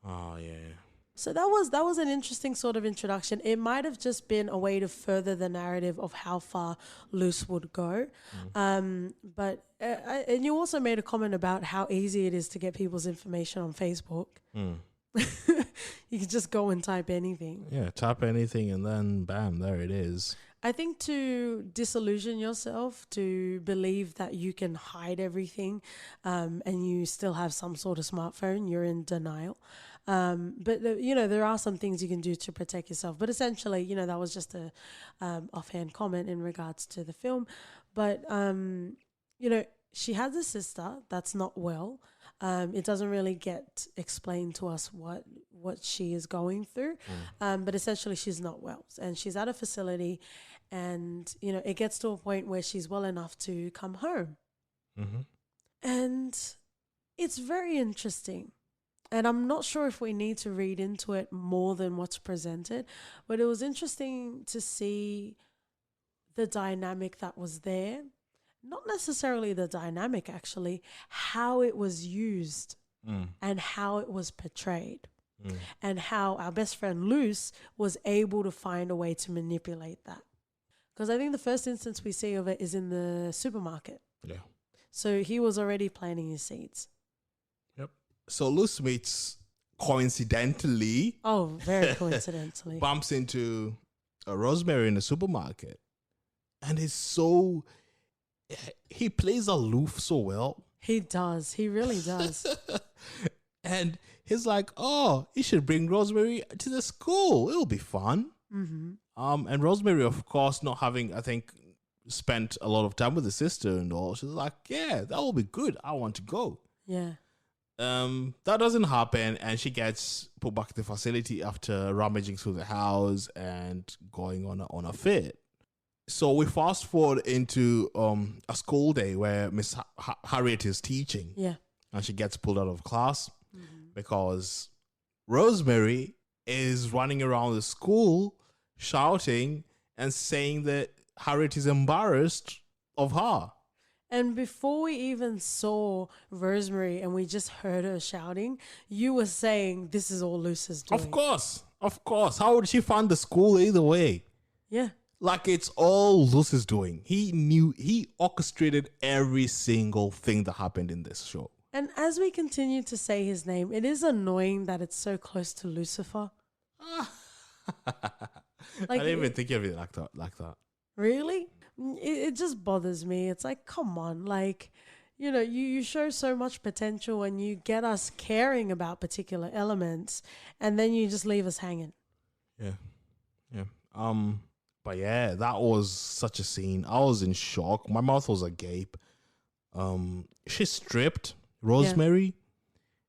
Oh, yeah. So that was an interesting sort of introduction. It might have just been a way to further the narrative of how far Luce would go. But and you also made a comment about how easy it is to get people's information on Facebook. You can just go and type anything. Yeah, type anything and then bam, there it is. I think to disillusion yourself, to believe that you can hide everything and you still have some sort of smartphone, you're in denial. But there are some things you can do to protect yourself. But essentially, that was just a offhand comment in regards to the film. But she has a sister that's not well. It doesn't really get explained to us what she is going through. But essentially, she's not well, and she's at a facility, and it gets to a point where she's well enough to come home, and it's very interesting. And I'm not sure if we need to read into it more than what's presented, but it was interesting to see the dynamic that was there. Not necessarily the dynamic, actually, how it was used and how it was portrayed. and how our best friend Luce was able to find a way to manipulate that. Because I think the first instance we see of it is in the supermarket. Yeah. So he was already planting his seeds. Yep. So Luce meets coincidentally. Oh, very coincidentally. Bumps into Rosemary in the supermarket. And he plays aloof so well. He does. He really does. And he's like, oh, you should bring Rosemary to the school. It'll be fun. Mm-hmm. And Rosemary, of course, not having, I think, spent a lot of time with the sister and all, she's like, yeah, that will be good. I want to go. Yeah. That doesn't happen, and she gets put back to the facility after rummaging through the house and going on a fit. So we fast forward into a school day where Miss Harriet is teaching. Yeah. And she gets pulled out of class because Rosemary is running around the school shouting and saying that Harriet is embarrassed of her. And before we even saw Rosemary and we just heard her shouting, you were saying this is all Luce is doing. Of course. How would she fund the school either way? Yeah. Like, it's all Luce is doing. He orchestrated every single thing that happened in this show. And as we continue to say his name, it is annoying that it's so close to Lucifer. I didn't even think of it like that. Really? It just bothers me. It's like, come on, like, you show so much potential and you get us caring about particular elements, and then you just leave us hanging. Yeah. But yeah, that was such a scene. I was in shock. My mouth was agape. She stripped Rosemary.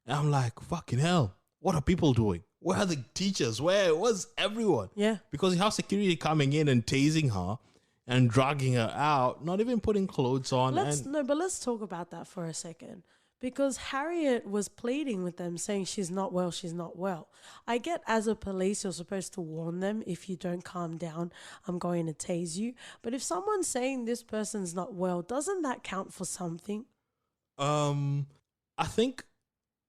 And I'm like, fucking hell, what are people doing? Where are the teachers? Where was everyone? Yeah. Because you have security coming in and tasing her and dragging her out, not even putting clothes on. But let's talk about that for a second. Because Harriet was pleading with them, saying she's not well, she's not well. I get, as a police, you're supposed to warn them, if you don't calm down, I'm going to tase you. But if someone's saying this person's not well, doesn't that count for something? I think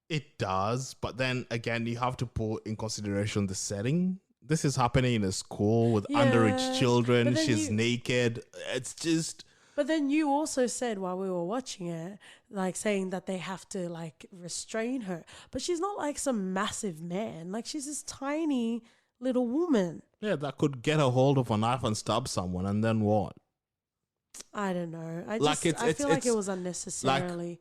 it does, but then again, you have to put in consideration the setting. This is happening in a school with underage children. She's naked. It's just... But then you also said while we were watching it, like saying that they have to like restrain her. But she's not like some massive man. Like, she's this tiny little woman. Yeah, that could get a hold of a knife and stab someone, and then what? I don't know. I feel like it was unnecessarily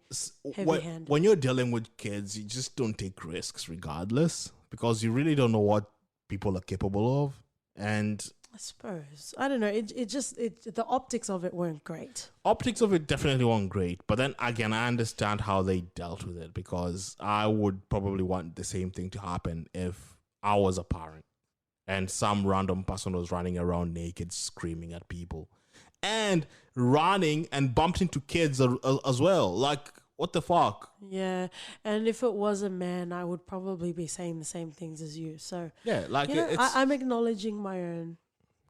heavy-handed. When you're dealing with kids, you just don't take risks regardless, because you really don't know what people are capable of. And I suppose, I don't know. The optics of it weren't great. Optics of it definitely weren't great. But then again, I understand how they dealt with it, because I would probably want the same thing to happen if I was a parent and some random person was running around naked screaming at people and running and bumped into kids as well. Like, what the fuck? Yeah, and if it was a man, I would probably be saying the same things as you. So yeah, like, I'm acknowledging my own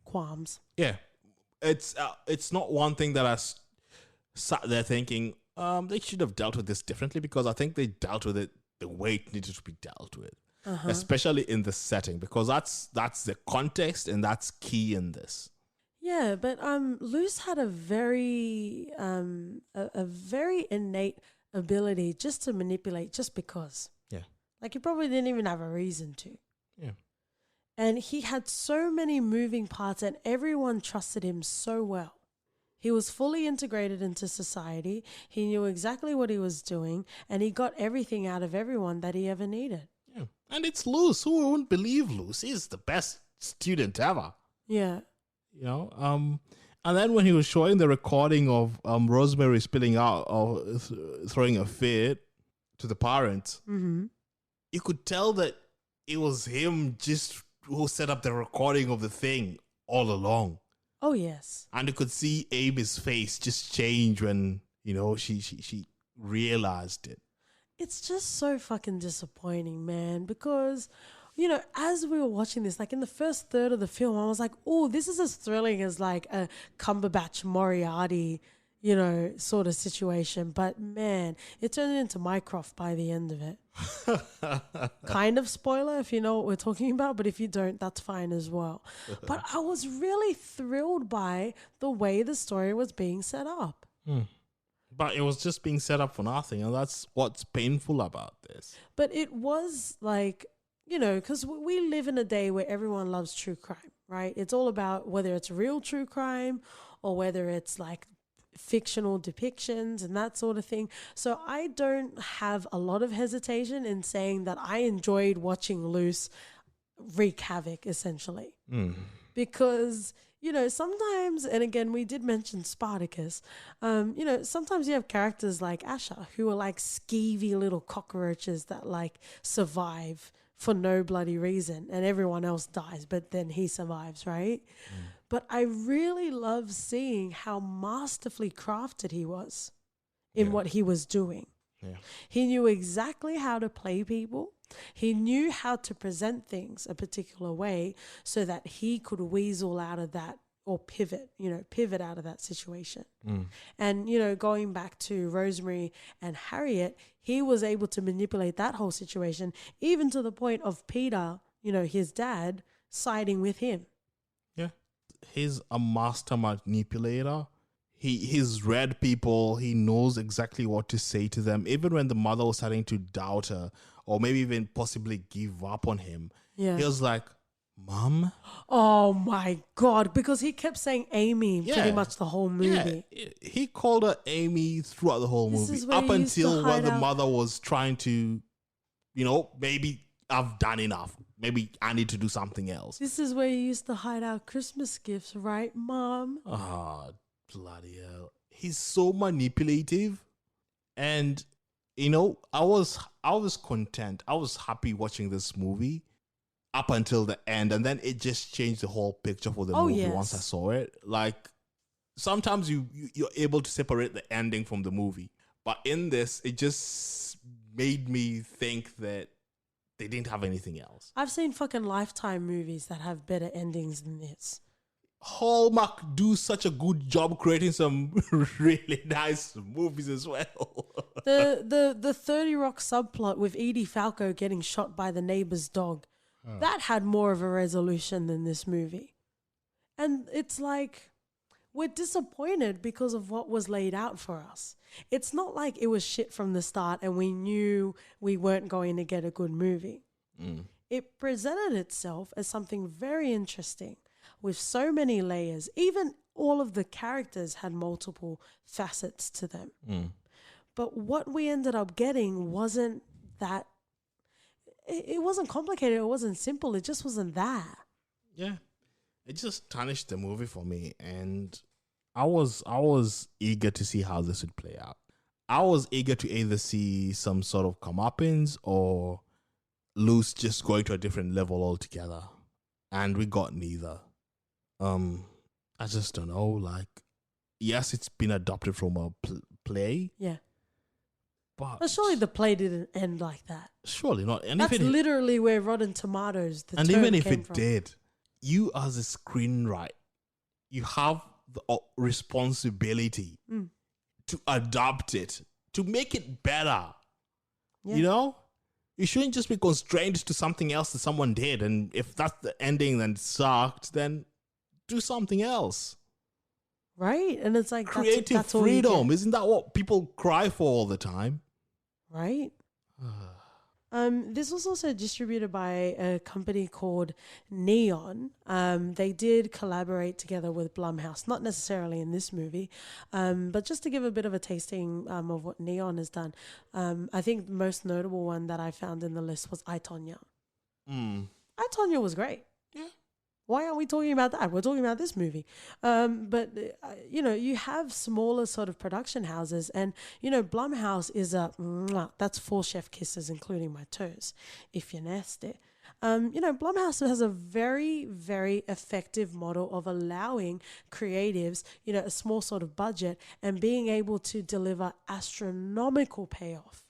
qualms. Yeah, it's not one thing that I sat there thinking they should have dealt with this differently, because I think they dealt with it the way it needed to be dealt with, especially in the setting, because that's the context and that's key in this. Yeah, but Luce had a very innate ability just to manipulate, just because. Yeah, like, he probably didn't even have a reason to. Yeah. And he had so many moving parts, and everyone trusted him so well. He was fully integrated into society. He knew exactly what he was doing, and he got everything out of everyone that he ever needed. Yeah. And it's Luce. Who wouldn't believe Luce? He's the best student ever. Yeah. You know? And then when he was showing the recording of Rosemary spilling out or throwing a fit to the parents, you could tell that it was him just who set up the recording of the thing all along. Oh, yes. And you could see Amy's face just change when, she realized it. It's just so fucking disappointing, man, because, as we were watching this, like in the first third of the film, I was like, oh, this is as thrilling as like a Cumberbatch Moriarty, sort of situation. But man, it turned into Mycroft by the end of it. Kind of spoiler if you know what we're talking about, but if you don't, that's fine as well. But I was really thrilled by the way the story was being set up. But it was just being set up for nothing, and that's what's painful about this. But it was like, because we live in a day where everyone loves true crime, right? It's all about whether it's real true crime or whether it's like fictional depictions and that sort of thing. So I don't have a lot of hesitation in saying that I enjoyed watching Luce wreak havoc, essentially. Because, sometimes, and again, we did mention Spartacus, sometimes you have characters like Asher who are like skeevy little cockroaches that like survive for no bloody reason and everyone else dies, but then he survives, right? But I really love seeing how masterfully crafted he was in what he was doing. Yeah. He knew exactly how to play people. He knew how to present things a particular way so that he could weasel out of that or pivot out of that situation. And, going back to Rosemary and Harriet, he was able to manipulate that whole situation, even to the point of Peter, his dad, siding with him. Yeah. He's a master manipulator. He's read people. He knows exactly what to say to them. Even when the mother was starting to doubt her or maybe even possibly give up on him, he was like, Mom? Oh my God, because he kept saying Amy pretty much the whole movie. Yeah, he called her Amy throughout the whole movie. Up until when the mother was trying to, maybe I've done enough. Maybe I need to do something else. This is where you used to hide our Christmas gifts, right, Mom? Ah, bloody hell. He's so manipulative. And, I was content. I was happy watching this movie up until the end, and then it just changed the whole picture for the movie once I saw it. Like, sometimes you're able to separate the ending from the movie, but in this, it just made me think that they didn't have anything else. I've seen fucking Lifetime movies that have better endings than this. Hallmark do such a good job creating some really nice movies as well. The 30 Rock subplot with Edie Falco getting shot by the neighbor's dog, that had more of a resolution than this movie. And it's like, we're disappointed because of what was laid out for us. It's not like it was shit from the start and we knew we weren't going to get a good movie. It presented itself as something very interesting with so many layers. Even all of the characters had multiple facets to them. But what we ended up getting wasn't that. It wasn't complicated. It wasn't simple. It just wasn't that. Yeah. It just tarnished the movie for me. And I was eager to see how this would play out. I was eager to either see some sort of comeuppance or Luce just going to a different level altogether. And we got neither. I just don't know. Like, yes, it's been adopted from a play. Yeah. But surely the play didn't end like that. Surely not. And that's literally where Rotten Tomatoes, the and term even if came it from. did, you as a screenwriter, you have the responsibility to adapt it, to make it better. Yeah. You shouldn't just be constrained to something else that someone did. And if that's the ending that sucked, then do something else. Right? And it's like creative that's freedom. Isn't that what people cry for all the time? Right? This was also distributed by a company called Neon. They did collaborate together with Blumhouse, not necessarily in this movie, but just to give a bit of a tasting of what Neon has done. I think the most notable one that I found in the list was I, Tonya. I, Tonya was great. Yeah. Why aren't we talking about that? We're talking about this movie. But you have smaller sort of production houses and, Blumhouse is that's 4 chef kisses, including my toes, if you're nasty. Blumhouse has a very, very effective model of allowing creatives, a small sort of budget and being able to deliver astronomical payoff.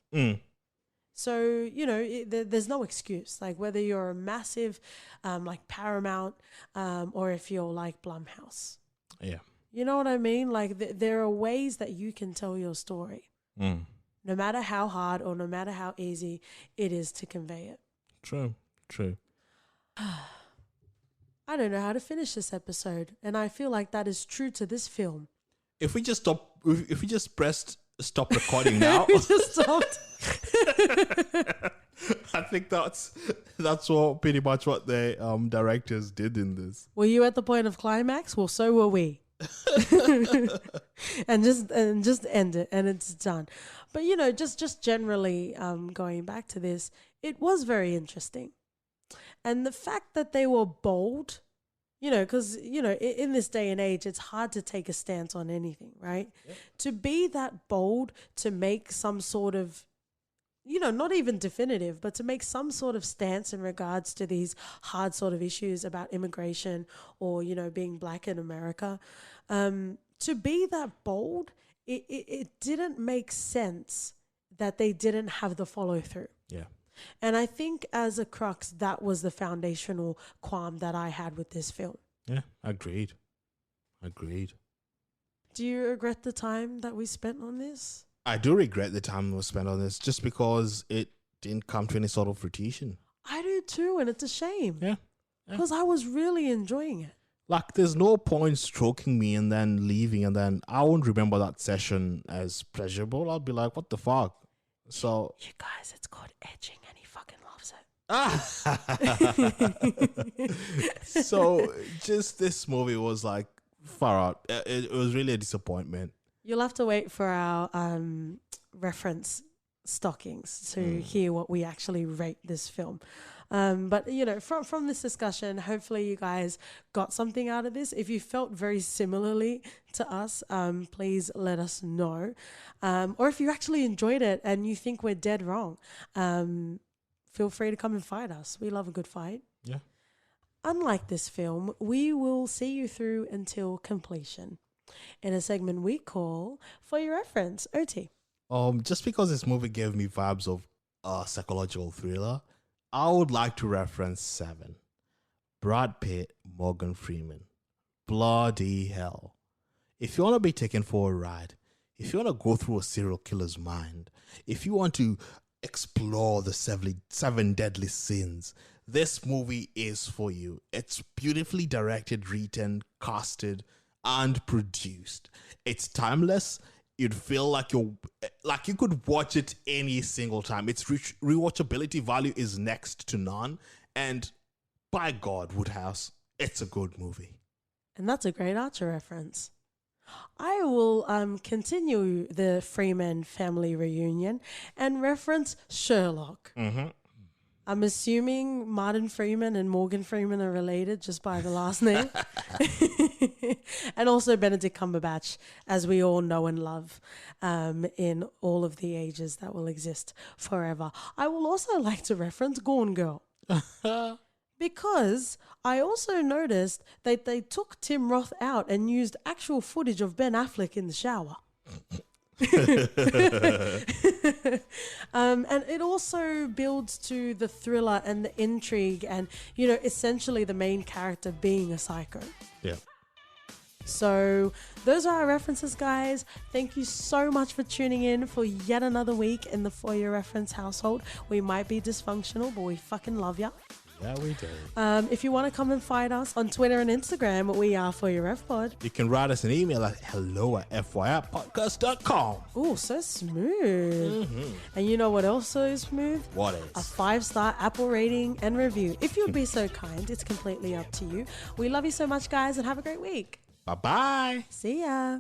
So, there's no excuse, like whether you're a massive like Paramount or if you're like Blumhouse. Yeah. You know what I mean? Like there are ways that you can tell your story, no matter how hard or no matter how easy it is to convey it. True. I don't know how to finish this episode, and I feel like that is true to this film. If we just pressed stop recording now, We just stopped. I think that's what pretty much what the directors did in this. Were you at the point of climax? Well, so were we. and just end it, and it's done. But you know, just generally going back to this, it was very interesting, and the fact that they were bold, you know, because you know, in this day and age, it's hard to take a stance on anything, right? Yep. To be that bold, to make some sort of, you know, not even definitive, but to make some sort of stance in regards to these hard sort of issues about immigration or, you know, being black in America. To be that bold, it didn't make sense that they didn't have the follow through. Yeah. And I think as a crux, that was the foundational qualm that I had with this film. Yeah, agreed. Do you regret the time that we spent on this? I do regret the time we spent on this just because it didn't come to any sort of fruition. I do too, and it's a shame. Yeah. Because I was really enjoying it. Like, there's no point stroking me and then leaving, and then I won't remember that session as pleasurable. I'll be like, what the fuck? So, you guys, it's called edging, and he fucking loves it. So, just this movie was like far out. It was really a disappointment. You'll have to wait for our reference stockings to hear what we actually rate this film. But, you know, from this discussion, hopefully you guys got something out of this. If you felt very similarly to us, please let us know. Or if you actually enjoyed it and you think we're dead wrong, feel free to come and fight us. We love a good fight. Yeah. Unlike this film, we will see you through until completion in a segment we call For Your Reference. OT. Just because this movie gave me vibes of a psychological thriller, I would like to reference 7. Brad Pitt, Morgan Freeman. Bloody hell. If you want to be taken for a ride, if you want to go through a serial killer's mind, if you want to explore the 7 deadly sins, this movie is for you. It's beautifully directed, written, casted, and produced. It's timeless. You'd feel like you could watch it any single time. Its rewatchability value is next to none. And by God, Woodhouse, it's a good movie. And that's a great Archer reference. I will continue the Freeman family reunion and reference Sherlock. Mm-hmm. I'm assuming Martin Freeman and Morgan Freeman are related just by the last name. And also Benedict Cumberbatch, as we all know and love, in all of the ages that will exist forever. I will also like to reference Gone Girl. Because I also noticed that they took Tim Roth out and used actual footage of Ben Affleck in the shower. And it also builds to the thriller and the intrigue and, you know, essentially the main character being a psycho. Yeah. So those are our references, guys. Thank you so much for tuning in for yet another week in the For Your Reference household. We might be dysfunctional, but we fucking love ya. Yeah, we do. If you want to come and find us on Twitter and Instagram, we are For Your Ref Pod. You can write us an email at hello@fyipodcast.com. Oh, so smooth. Mm-hmm. And you know what else is smooth? What is? A 5-star Apple rating and review. If you'd be so kind, it's completely up to you. We love you so much, guys, and have a great week. Bye-bye. See ya.